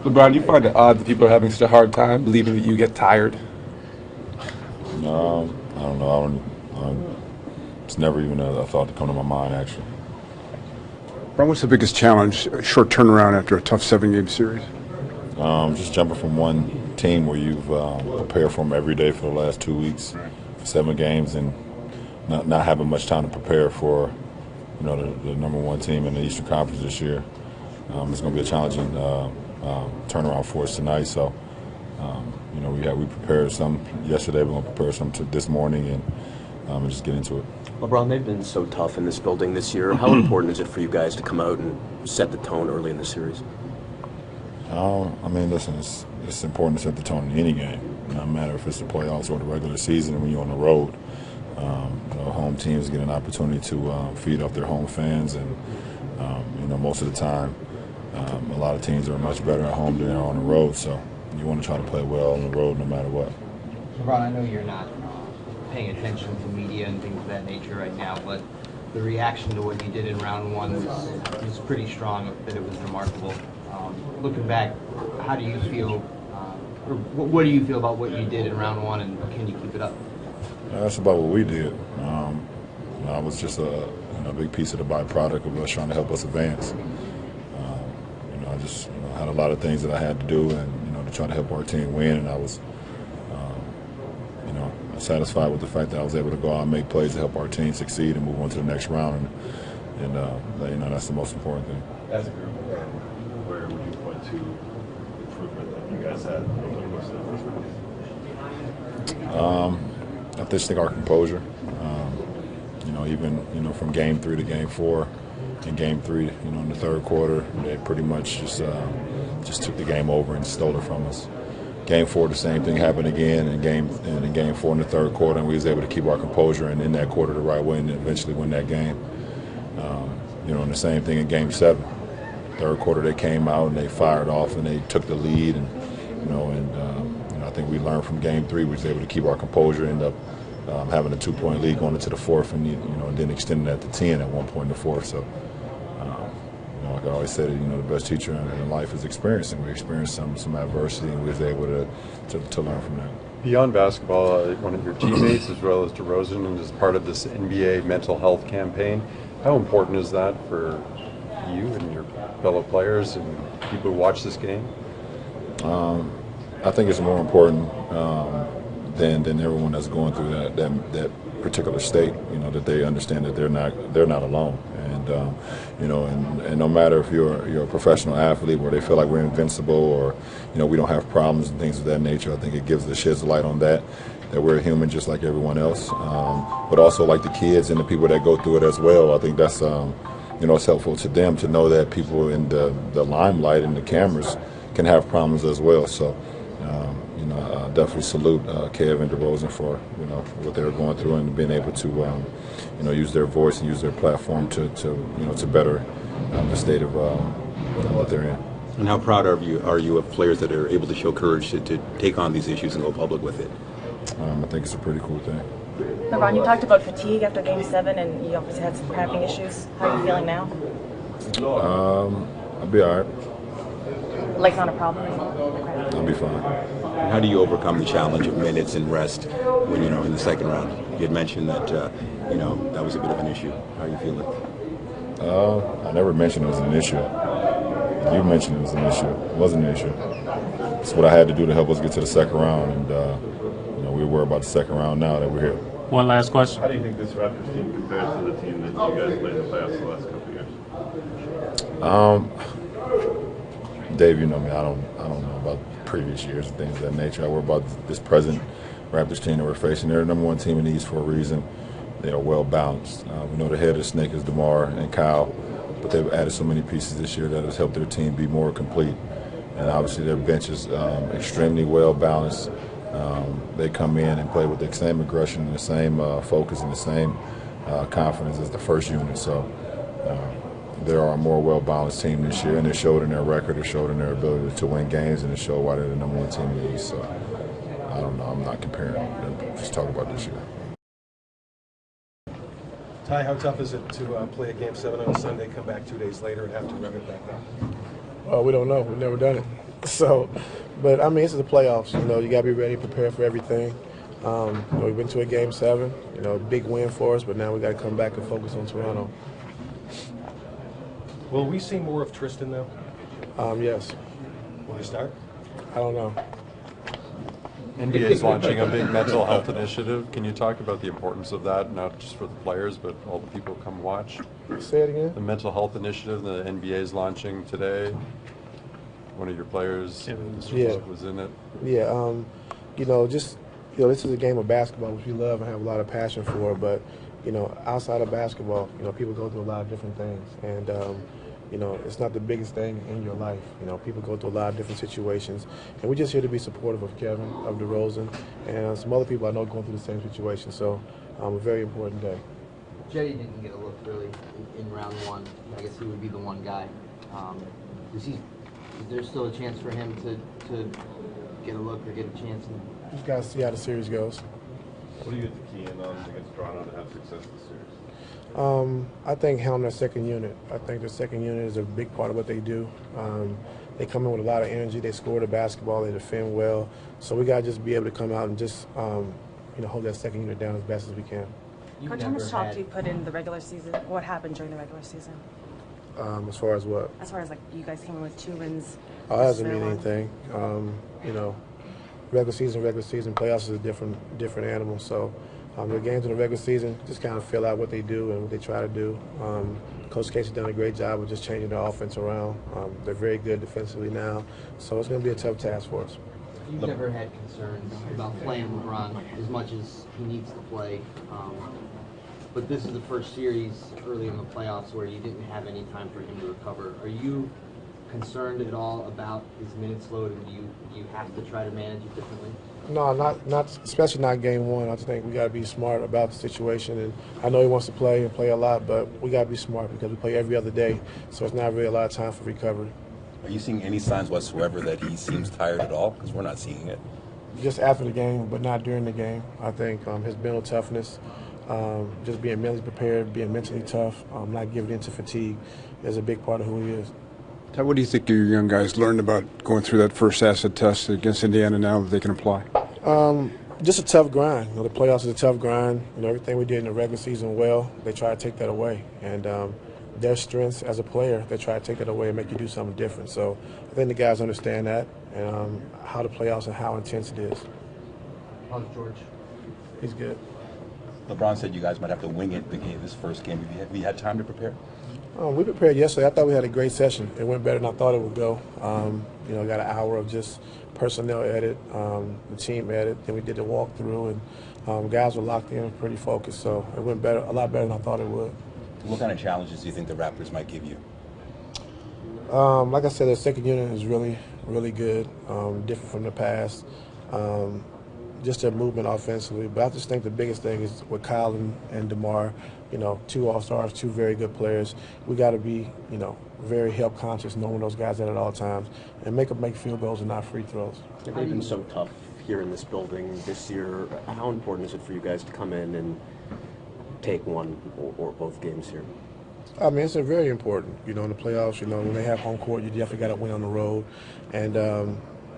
LeBron, do you find it odd that people are having such a hard time believing that you get tired? No, I don't know. It's never even a thought to come to my mind, actually. Brian, what's the biggest challenge, a short turnaround after a tough 7-game series? Just jumping from one team where you've prepared for them every day for the last 2 weeks, for 7 games, and not having much time to prepare for, the #1 team in the Eastern Conference this year. It's going to be a challenging turnaround for us tonight. So, we prepared some yesterday. We're going to prepare some this morning and just get into it. LeBron, they've been so tough in this building this year. How important is it for you guys to come out and set the tone early in the series? Listen, it's important to set the tone in any game. No matter if it's the playoffs or the regular season. When you're on the road, home teams get an opportunity to feed off their home fans, and most of the time, a lot of teams are much better at home than they are on the road. So you want to try to play well on the road, no matter what. LeBron, I know you're not paying attention to media and things of that nature right now, but the reaction to what you did in round one was pretty strong. That it was remarkable. Looking back, how do you feel, or what do you feel about what you did in round one, and can you keep it up? That's about what we did. I was just a big piece of the byproduct of us trying to help us advance. I just had a lot of things that I had to do, and to try to help our team win, and I was satisfied with the fact that I was able to go out and make plays to help our team succeed and move on to the next round, and that's the most important thing. As a group, where would you point to improvement that you guys had over the course of the first week? I just think our composure. Even from game 3 to game 4, in game 3, in the third quarter, they pretty much just took the game over and stole it from us. Game 4, the same thing happened again in game 4 in the third quarter, and we was able to keep our composure and in that quarter the right way and eventually win that game. And the same thing in game 7. Third quarter they came out and they fired off and they took the lead, and I think we learned from game 3. We was able to keep our composure, end up having a 2-point lead going into the fourth, and and then extending that to 10 at one point in the fourth. So. Like I always said, the best teacher in life is experience, and we experienced some adversity, and we was able to learn from that. Beyond basketball, one of your teammates, as well as DeRozan, and as part of this NBA mental health campaign, how important is that for you and your fellow players and people who watch this game? I think it's more important than everyone that's going through that particular state. That they understand that they're not alone. And no matter if you're a professional athlete where they feel like we're invincible or we don't have problems and things of that nature, I think it sheds a light on that we're human just like everyone else, but also like the kids and the people that go through it as well. I think that's it's helpful to them to know that people in the limelight and the cameras can have problems as well. So I definitely salute Kev and DeRozan for what they were going through and being able to use their voice and use their platform to better the state of what they're in. And how proud are you of players that are able to show courage to take on these issues and go public with it? I think it's a pretty cool thing. LeBron, you talked about fatigue after Game 7, and you obviously had some cramping issues. How are you feeling now? I'll be all right. Leg's not a problem? I'll be fine. How do you overcome the challenge of minutes and rest when in the second round? You had mentioned that that was a bit of an issue. How are you feeling? I never mentioned it was an issue. You mentioned it was an issue. It wasn't an issue. It's what I had to do to help us get to the second round, and we're worried about the second round now that we're here. One last question. How do you think this Raptors team compares to the team that you guys played in the playoffs the last couple of years? Dave, you know me. I don't know about previous years and things of that nature. I worry about this present Raptors team that we're facing. They're the #1 team in the East for a reason. They are well balanced. We know the head of the snake is DeMar and Kyle, but they've added so many pieces this year that has helped their team be more complete. And obviously their bench is extremely well balanced. They come in and play with the same aggression and the same focus and the same confidence as the first unit. So they are a more well-balanced team this year, and it showed in their record, it showed in their ability to win games, and it showed why they're the #1 team in the East. So I don't know. I'm not comparing them. Just talk about this year. Ty, how tough is it to play a Game 7 on a Sunday, come back 2 days later, and have to run it back up? We don't know. We've never done it. So, but I mean, this is the playoffs. You know, you got to be ready, prepare for everything. We've been to a Game 7. You know, big win for us, but now we got to come back and focus on Toronto. Will we see more of Tristan though? Yes. Will he start? I don't know. NBA is launching a big mental health initiative. Can you talk about the importance of that, not just for the players, but all the people who come watch? Say it again. The mental health initiative the NBA is launching today. One of your players was in it. Yeah. You know, just this is a game of basketball, which we love and have a lot of passion for. But you know, outside of basketball, you know, people go through a lot of different things, and you know, it's not the biggest thing in your life. You know, people go through a lot of different situations, and we're just here to be supportive of Kevin, of DeRozan, and some other people I know going through the same situation. So, a very important day. Jetty didn't get a look really in round one. I guess he would be the one guy. Is there still a chance for him to get a look or get a chance? Just got to see how the series goes. What are you key in on against Toronto to have success this series? I think handling their second unit. I think their second unit is a big part of what they do. They come in with a lot of energy. They score the basketball. They defend well. So we got to just be able to come out and just you know, hold that second unit down as best as we can. Coach, how much talk do you put in the regular season? What happened during the regular season? As far as what? As far as like you guys came in with 2 wins. Oh, that doesn't mean anything. You know, regular season, playoffs is a different animal. So the games in the regular season, just kind of fill out what they do and what they try to do. Coach Casey's done a great job of just changing their offense around. They're very good defensively now, so it's going to be a tough task for us. You've never had concerns about playing LeBron as much as he needs to play, but this is the first series early in the playoffs where you didn't have any time for him to recover. Are you concerned at all about his minutes load, and do you have to try to manage it differently? No, not especially not game one. I just think we got to be smart about the situation. And I know he wants to play and play a lot, but we got to be smart because we play every other day, so it's not really a lot of time for recovery. Are you seeing any signs whatsoever that he seems tired at all? Because we're not seeing it. Just after the game, but not during the game. I think his mental toughness, just being mentally prepared, being mentally tough, not giving in to fatigue is a big part of who he is. Ty, what do you think your young guys learned about going through that first acid test against Indiana now that they can apply? Just a tough grind. You know, the playoffs is a tough grind. You know, everything we did in the regular season well, they try to take that away. And their strengths as a player, they try to take that away and make you do something different. So I think the guys understand that and how the playoffs and how intense it is. How's George? He's good. LeBron said you guys might have to wing it this first game. Have you had time to prepare? We prepared yesterday. I thought we had a great session. It went better than I thought it would go. You know, got an hour of just personnel edit, the team edit. Then we did the walkthrough, and guys were locked in, pretty focused. So it went better, a lot better than I thought it would. What kind of challenges do you think the Raptors might give you? Like I said, the second unit is really, really good, different from the past. Just their movement offensively. But I just think the biggest thing is with Kyle and DeMar, you know, 2 All-Stars, 2 very good players. We got to be, you know, very help conscious, knowing those guys at all times, and make field goals and not free throws. They've been so tough here in this building this year. How important is it for you guys to come in and take one or both games here? I mean, it's very important. You know, in the playoffs, you know, when they have home court, you definitely got to win on the road. And,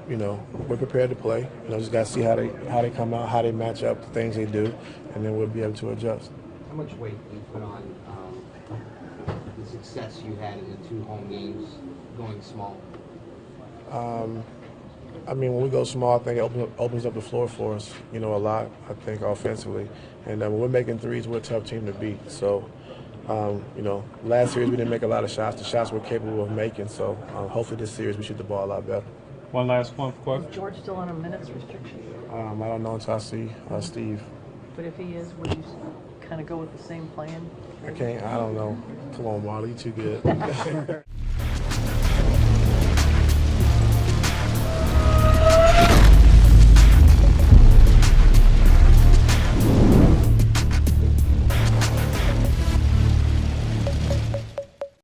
you know, we're prepared to play. You know, just got to see how they come out, how they match up, the things they do, and then we'll be able to adjust. How much weight do you put on the success you had in the 2 home games going small? I mean, when we go small, I think it opens up the floor for us, you know, a lot, I think, offensively. And when we're making threes, we're a tough team to beat. So, you know, last series we didn't make a lot of shots. The shots we're capable of making. So hopefully this series we shoot the ball a lot better. One last one question. Is George still on a minutes restriction? I don't know until I see Steve. But if he is, would you kind of go with the same plan? I don't know. Come on, Marley, you too good.